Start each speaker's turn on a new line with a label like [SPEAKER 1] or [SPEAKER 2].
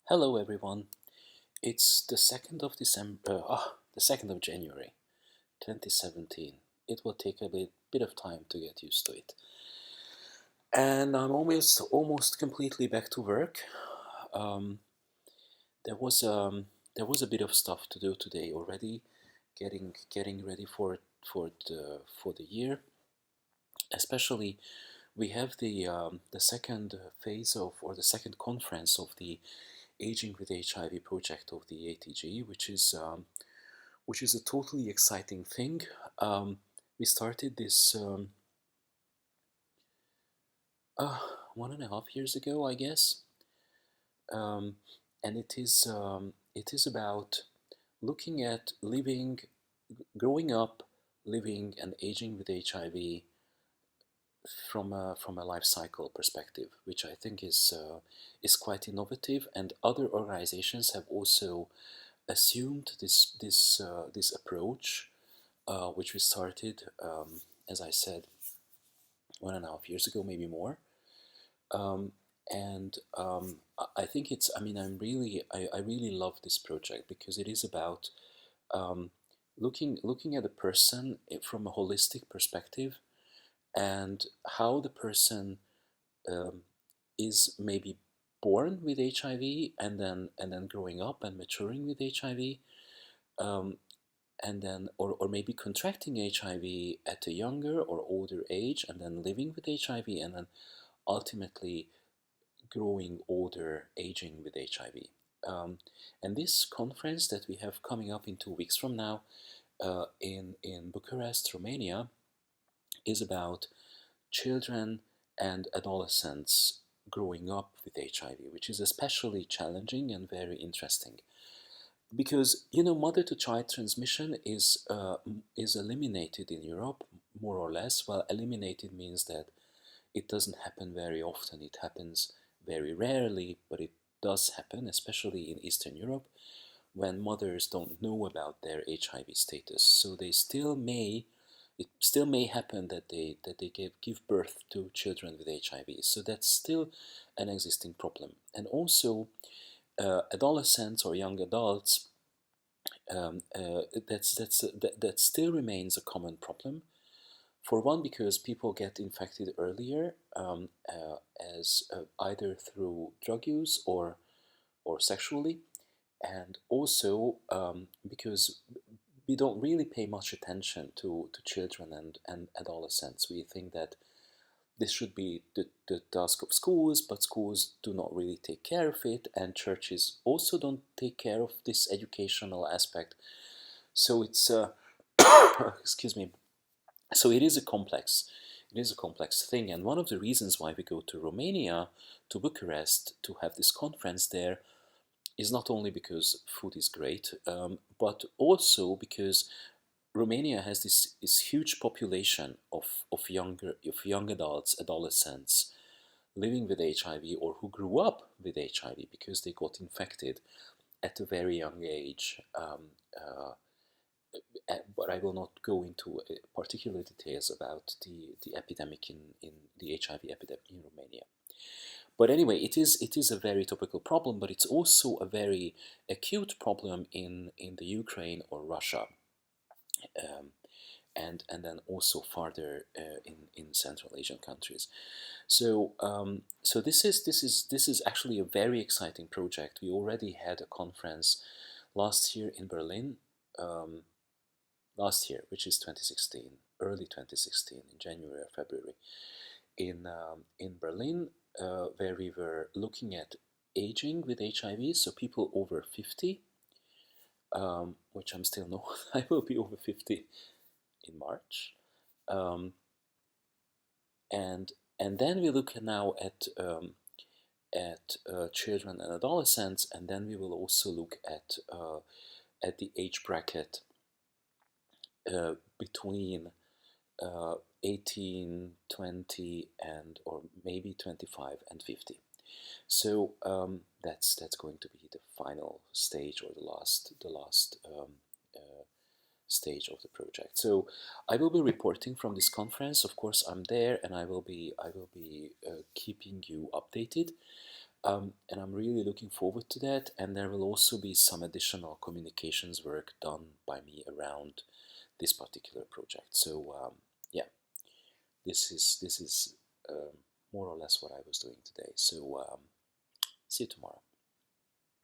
[SPEAKER 1] Hello everyone. It's the 2nd of December, the 2nd of January 2017. It will take a bit of time to get used to it. And I'm almost completely back to work. Um, there was there was a bit of stuff to do today already, getting ready for the year. Especially, we have the second phase of, or the second conference of the Aging with HIV project of the ATG, which is a totally exciting thing. We started this 1.5 years ago, I guess, um, and it is about looking at living, growing up, living, and aging with HIV from a life cycle perspective, which I think is quite innovative, and other organizations have also assumed this approach, which we started, as I said, 1.5 years ago, maybe more. Um, and I think it's. I mean, I really love this project because it is about um, looking at a person from a holistic perspective, and how the person um, is maybe born with HIV, and then growing up and maturing with HIV, um, and then or maybe contracting HIV at a younger or older age, and then living with HIV, and then ultimately growing older, aging with HIV. And this conference that we have coming up in 2 weeks from now, in Bucharest, Romania, is about children and adolescents growing up with HIV, which is especially challenging and very interesting. Because mother-to-child transmission is eliminated in Europe, more or less. Well, eliminated means that it doesn't happen very often. It happens very rarely, but it does happen, especially in Eastern Europe, when mothers don't know about their HIV status. So it still may happen that they give birth to children with HIV. So that's still an existing problem. And also, adolescents or young adults, that still remains a common problem. For one, because people get infected earlier, as either through drug use or sexually, and also because we don't really pay much attention to children and adolescents. We think that this should be the task of schools, but schools do not really take care of it, and churches also don't take care of this educational aspect. So it's excuse me. So it is a complex thing, and one of the reasons why we go to Romania, to Bucharest, to have this conference there is not only because food is great, but also because Romania has this huge population of young adults, adolescents living with HIV, or who grew up with HIV because they got infected at a very young age. But I will not go into particular details about the epidemic in the HIV epidemic in Romania. But anyway, it is a very topical problem, but it's also a very acute problem in the Ukraine or Russia, um, and then also farther in Central Asian countries. So this is actually a very exciting project. We already had a conference last year in Berlin, um, which is 2016, early 2016, in January or February, in Berlin, where we were looking at aging with HIV, so people over 50, which I'm still not. I will be over 50 in March, um, and and then we look now at children and adolescents, and then we will also look at the age bracket between 18, 20, and or maybe 25 and 50. So that's going to be the final stage, or the last stage of the project. So I will be reporting from this conference. Of course, I'm there, and I will be keeping you updated. And I'm really looking forward to that. And there will also be some additional communications work done by me around this particular project. So yeah, this is more or less what I was doing today. So see you tomorrow.